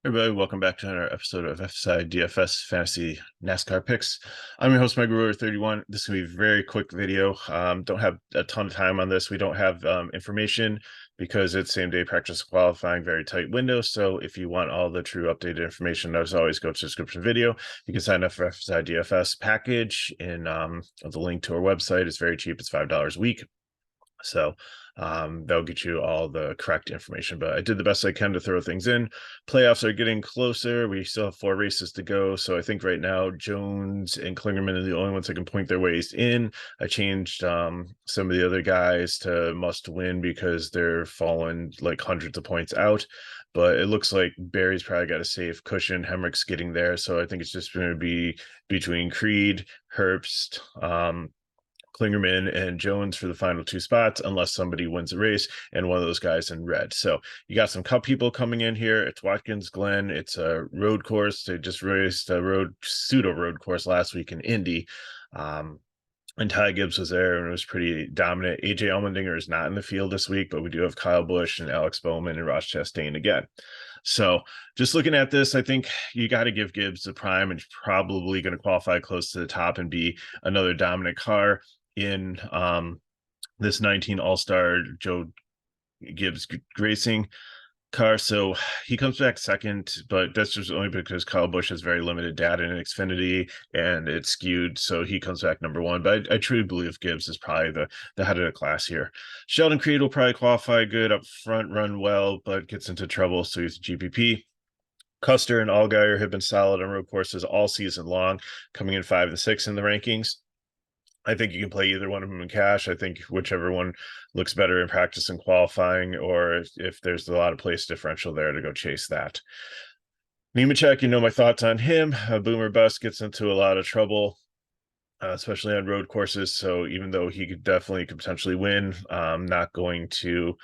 Everybody, welcome back to another episode of FSi DFS Fantasy NASCAR Picks. I'm your host, Mike Brewer 31. This is going to be a very quick video. Don't have a ton of time on this. We don't have information because it's same day practice qualifying, very tight window. So if you want all the true updated information, as always, go to the description video. You can sign up for FSi DFS package in the link to our website. It's very cheap. It's $5 a week. So that'll get you all the correct information, but I did the best I can to throw things in. Playoffs are getting closer. We still have 4 races to go. So I think right now Jones and Klingerman are the only ones that can point their ways in. I changed some of the other guys to must win because they're falling like hundreds of points out. But it looks like Barry's probably got a safe cushion. Hemrick's getting there. So I think it's just going to be between Creed, Herbst, Klingerman and Jones for the final 2 spots, unless somebody wins the race and one of those guys in red. So you got some cup people coming in here. It's Watkins Glen. It's a road course. They just raced a pseudo road course last week in Indy. And Ty Gibbs was there and it was pretty dominant. AJ Allmendinger is not in the field this week, but we do have Kyle Busch and Alex Bowman and Ross Chastain again. So just looking at this, I think you got to give Gibbs the prime, and he's probably going to qualify close to the top and be another dominant car in this 19 All-Star Joe Gibbs Racing car. So he comes back second, but that's just only because Kyle Busch has very limited data in Xfinity and it's skewed. So he comes back number 1. But I truly believe Gibbs is probably the head of the class here. Sheldon Creed will probably qualify good up front, run well, but gets into trouble. So he's a GPP. Custer and Allgaier have been solid on road courses all season long, coming in 5 and 6 in the rankings. I think you can play either one of them in cash. I think whichever one looks better in practice and qualifying, or if there's a lot of place differential there, to go chase that. Nemechek, you know my thoughts on him. Boomer Bust gets into a lot of trouble, especially on road courses. So even though he could potentially win, I'm not going to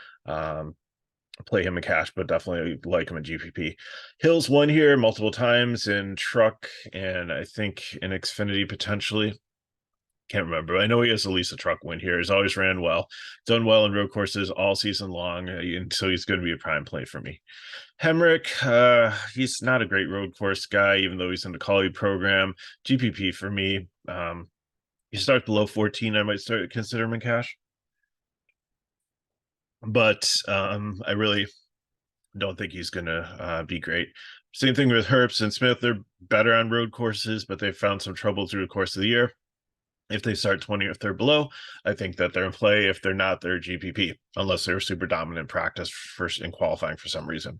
play him in cash, but definitely like him in GPP. Hills won here multiple times in truck, and I think in Xfinity potentially. Can't remember. I know he has at least a truck win here. He's always ran well, done well in road courses all season long, and so he's going to be a prime play for me. Hemrick, he's not a great road course guy, even though he's in the collie program. GPP for me. You start below 14, I might start consider him in cash. But I really don't think he's going to be great. Same thing with Herbst and Smith. They're better on road courses, but they've found some trouble through the course of the year. If they start 20 or if they're below, I think that they're in play. If they're not, they're GPP, unless they're super dominant practice first in qualifying for some reason.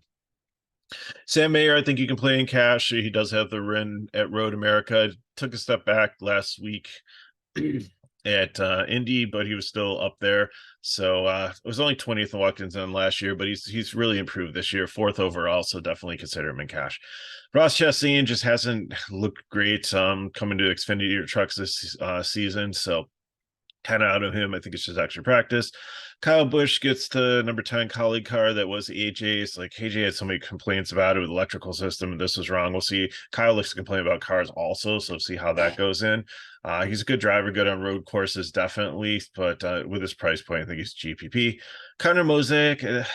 Sam Mayer, I think you can play in cash. He does have the win at Road America. Took a step back last week at Indy, but he was still up there. So it was only 20th in Watkins Glen last year, but he's really improved this year, 4th overall. So definitely consider him in cash. Ross Chastain just hasn't looked great coming to Xfinity trucks this season. So kind of out of him. I think it's just extra practice. Kyle Busch gets the number 10 colleague car that was AJ's. Like AJ had so many complaints about it with the electrical system, and this was wrong. We'll see. Kyle likes to complain about cars also, so see how that goes in. He's a good driver, good on road courses, definitely, but with his price point, I think he's GPP. Connor Mosaic, the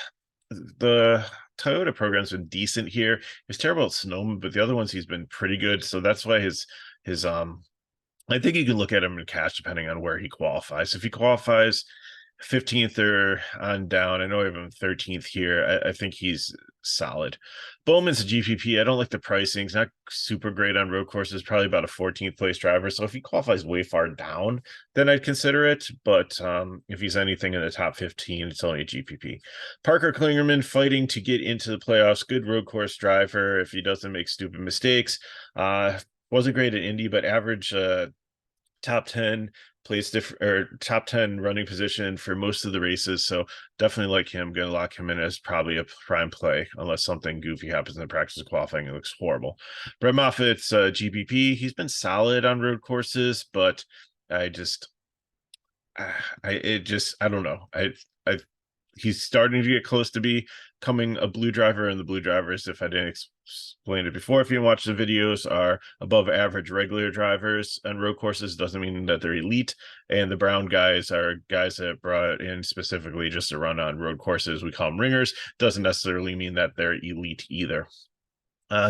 Toyota program's been decent here. He's terrible at Sonoma, but the other ones he's been pretty good. So that's why his I think you can look at him in cash depending on where he qualifies. If he qualifies 15th or on down, I know I have him 13th here. I think he's solid. Bowman's a GPP. I don't like the pricing. He's not super great on road courses, probably about a 14th place driver. So if he qualifies way far down, then I'd consider it. But if he's anything in the top 15, it's only a GPP. Parker Klingerman fighting to get into the playoffs. Good road course driver if he doesn't make stupid mistakes. Wasn't great at Indy, but average top 10 top 10 running position for most of the races. So definitely like him. Going to lock him in as probably a prime play unless something goofy happens in the practice of qualifying. It looks horrible. Brett Moffitt's GPP. He's been solid on road courses, but I don't know. He's starting to get close to becoming a blue driver, and the blue drivers, if I didn't explain it before, if you watch the videos, are above average regular drivers on road courses. Doesn't mean that they're elite, and the brown guys are guys that brought in specifically just to run on road courses. We call them ringers. Doesn't necessarily mean that they're elite either.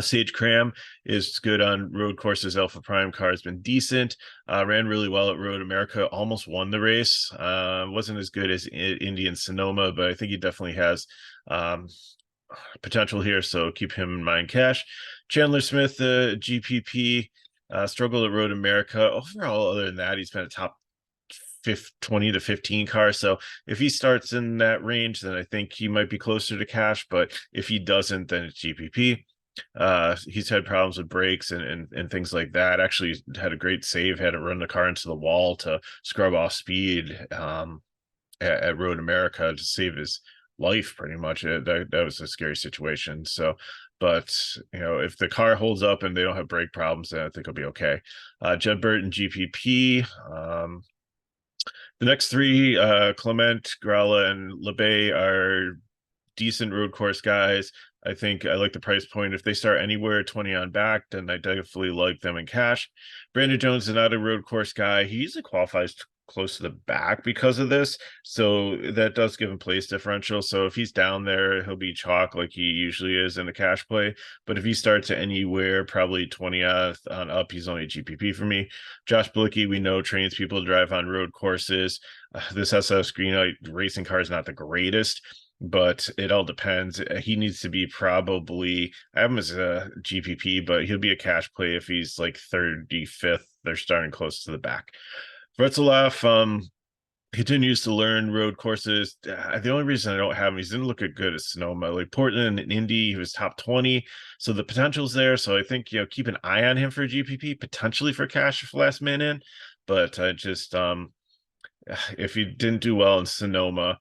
Sage Cram is good on road courses. Alpha Prime car has been decent. Ran really well at Road America. Almost won the race. Wasn't as good as Indy and Sonoma, but I think he definitely has potential here. So keep him in mind. Cash. Chandler Smith, GPP, struggled at Road America. Overall, other than that, he's been a top 20 to 15 car. So if he starts in that range, then I think he might be closer to cash. But if he doesn't, then it's GPP. He's had problems with brakes and things like that. Actually had a great save, had to run the car into the wall to scrub off speed at Road America to save his life, pretty much. That was a scary situation. So, but if the car holds up and they don't have brake problems, then I think it'll be okay. Jed Burton, GPP. The next three, Clement, Gralla, and LeBay, are decent road course guys. I think I like the price point. If they start anywhere 20 on back, then I definitely like them in cash. Brandon Jones is not a road course guy. He usually qualifies close to the back because of this. So that does give him place differential. So if he's down there, he'll be chalk like he usually is in a cash play. But if he starts anywhere, probably 20 on up, he's only a GPP for me. Josh Blicky, we know, trains people to drive on road courses. This SS Green racing car is not the greatest, but it all depends. He needs to be probably, I have him as a GPP, but he'll be a cash play if he's like 35th. They're starting close to the back. Retzelaff continues to learn road courses. The only reason I don't have him, he didn't look good at Sonoma. Like Portland and Indy, he was top 20. So the potential's there. So I think, keep an eye on him for GPP, potentially for cash if last man in. But I just, if he didn't do well in Sonoma,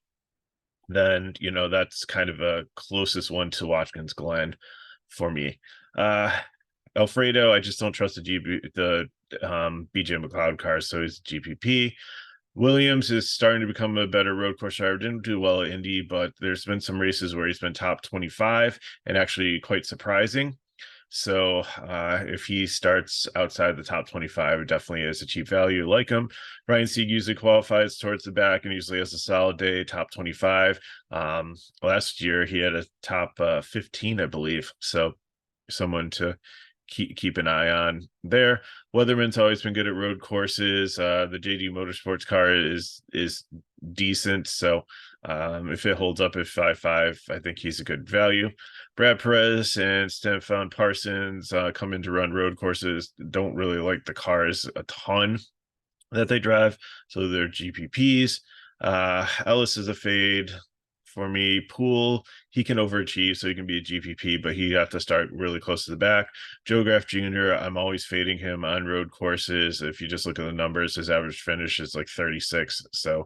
then that's kind of a closest one to Watkins Glen for me. Alfredo, I just don't trust the BJ McLeod car, so he's GPP. Williams is starting to become a better road course driver. Didn't do well at Indy, but there's been some races where he's been top 25 and actually quite surprising. So if he starts outside the top 25, it definitely is a cheap value. Like him. Ryan Sieg usually qualifies towards the back and usually has a solid day, top 25. Last year he had a top 15, I believe. So someone to keep an eye on there. Weatherman's always been good at road courses. The JD Motorsports car is decent. So if it holds up at 5.5, I think he's a good value. Brad Perez and Stefan Parsons come in to run road courses. Don't really like the cars a ton that they drive, so they're GPPs. Ellis is a fade for me. Poole, he can overachieve, so he can be a GPP, but he have to start really close to the back. Joe Graff Jr., I'm always fading him on road courses. If you just look at the numbers, his average finish is like 36, so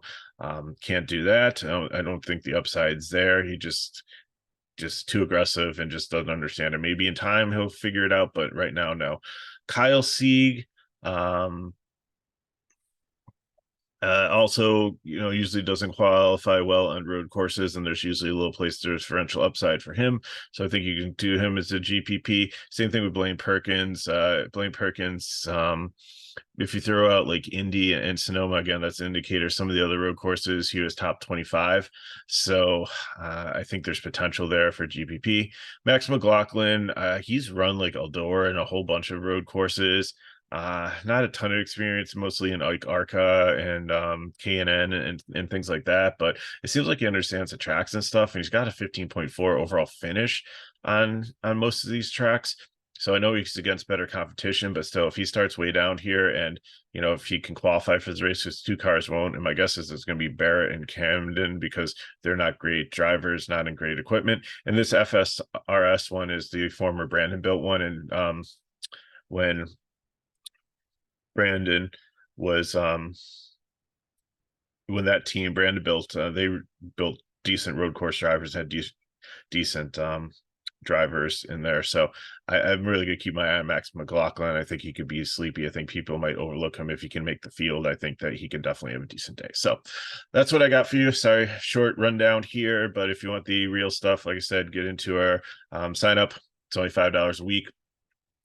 can't do that. I don't think the upside's there. He just too aggressive and just doesn't understand it. Maybe in time he'll figure it out, but right now, no. Kyle Sieg, also, usually doesn't qualify well on road courses, and there's usually a little place differential upside for him. So I think you can do him as a GPP. Same thing with Blaine Perkins. Blaine Perkins, if you throw out like Indy and Sonoma, again, that's an indicator. Some of the other road courses, he was top 25. So I think there's potential there for GPP. Max McLaughlin, he's run like Eldora and a whole bunch of road courses. Not a ton of experience, mostly in like ARCA and K&N and things like that, but it seems like he understands the tracks and stuff, and he's got a 15.4 overall finish on most of these tracks. So I know he's against better competition, but still, if he starts way down here and, if he can qualify for the race, because two cars won't, and my guess is it's going to be Barrett and Camden because they're not great drivers, not in great equipment. And this FSRS one is the former Brandon built one. And when Brandon was, when that team Brandon built, they built decent road course drivers, had decent drivers in there. So I'm really going to keep my eye on Max McLaughlin. I think he could be sleepy. I think people might overlook him if he can make the field. I think that he can definitely have a decent day. So that's what I got for you. Sorry, short rundown here, but if you want the real stuff, like I said, get into our sign up. It's only $5 a week,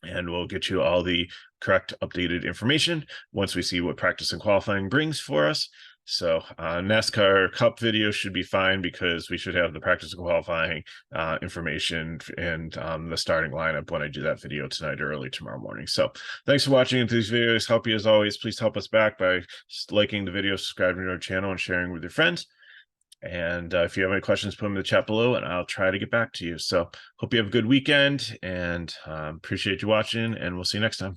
and we'll get you all the correct updated information once we see what practice and qualifying brings for us. So NASCAR Cup video should be fine because we should have the practice qualifying information and the starting lineup when I do that video tonight or early tomorrow morning. So thanks for watching these videos. Help you as always. Please help us back by liking the video, subscribing to our channel, and sharing with your friends. And if you have any questions, put them in the chat below and I'll try to get back to you. So hope you have a good weekend and appreciate you watching, and we'll see you next time.